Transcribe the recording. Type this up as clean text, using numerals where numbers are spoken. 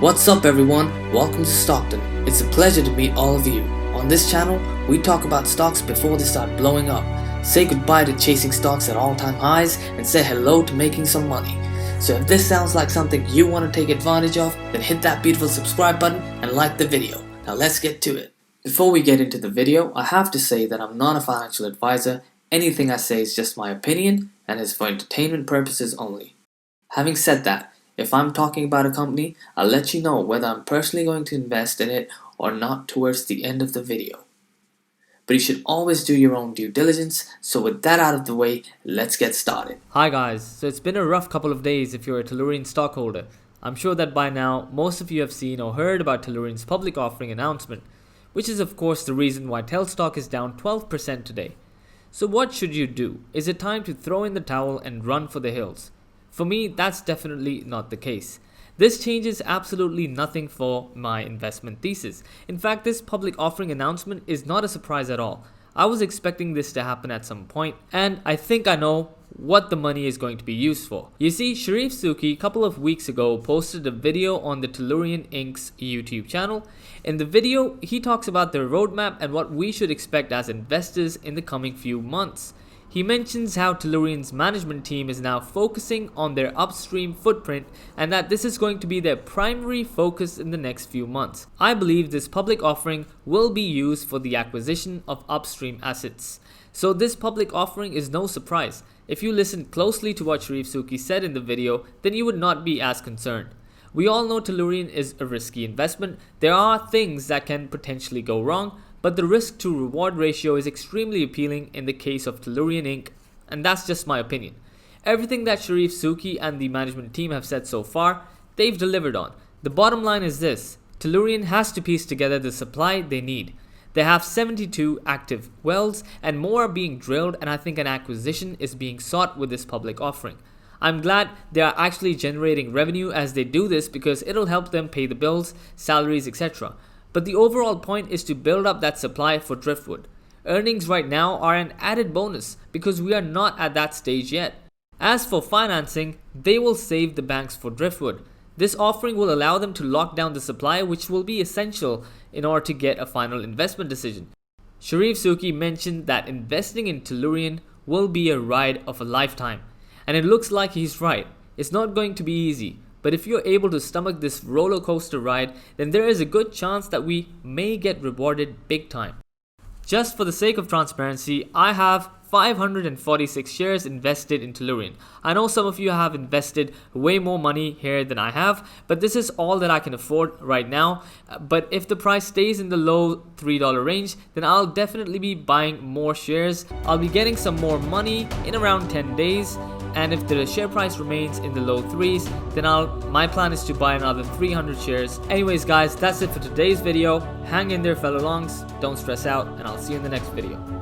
What's up everyone, welcome to Stockton. It's a pleasure to meet all of you. On this channel, we talk about stocks before they start blowing up, say goodbye to chasing stocks at all-time highs, and say hello to making some money. So if this sounds like something you want to take advantage of, then hit that beautiful subscribe button and like the video. Now let's get to it. Before we get into the video, I have to say that I'm not a financial advisor. Anything I say is just my opinion and is for entertainment purposes only. Having said that, if I'm talking about a company, I'll let you know whether I'm personally going to invest in it or not towards the end of the video. But you should always do your own due diligence, so with that out of the way, let's get started. Hi guys, so it's been a rough couple of days if you're a Tellurian stockholder. I'm sure that by now, most of you have seen or heard about Tellurian's public offering announcement, which is of course the reason why Tell stock is down 12% today. So what should you do? Is it time to throw in the towel and run for the hills? For me, that's definitely not the case. This changes absolutely nothing for my investment thesis. In fact, this public offering announcement is not a surprise at all. I was expecting this to happen at some point, and I think I know what the money is going to be used for. You see, Sharif Suki a couple of weeks ago posted a video on the Tellurian Inc.'s YouTube channel. In the video, he talks about their roadmap and what we should expect as investors in the coming few months. He mentions how Tellurian's management team is now focusing on their upstream footprint and that this is going to be their primary focus in the next few months. I believe this public offering will be used for the acquisition of upstream assets. So this public offering is no surprise. If you listen closely to what Sharif Suki said in the video, then you would not be as concerned. We all know Tellurian is a risky investment. There are things that can potentially go wrong, but the risk to reward ratio is extremely appealing in the case of Tellurian Inc., and that's just my opinion. Everything that Sharif Suki and the management team have said so far, they've delivered on. The bottom line is this: Tellurian has to piece together the supply they need. They have 72 active wells and more are being drilled, and I think an acquisition is being sought with this public offering. I'm glad they are actually generating revenue as they do this because it'll help them pay the bills, salaries, etc. But the overall point is to build up that supply for driftwood. Earnings right now are an added bonus because we are not at that stage yet. As for financing, they will save the banks for driftwood. This offering will allow them to lock down the supply, which will be essential in order to get a final investment decision. Sharif Suki mentioned that investing in Tellurian will be a ride of a lifetime. And it looks like he's right. It's not going to be easy. But if you're able to stomach this roller coaster ride, then there is a good chance that we may get rewarded big time. Just for the sake of transparency, I have 546 shares invested in Tellurian. I know some of you have invested way more money here than I have, but this is all that I can afford right now. But if the price stays in the low $3 range, then I'll definitely be buying more shares. I'll be getting some more money in around 10 days. And if the share price remains in the low threes, then my plan is to buy another 300 shares. Anyways guys, that's it for today's video. Hang in there fellow longs, don't stress out, and I'll see you in the next video.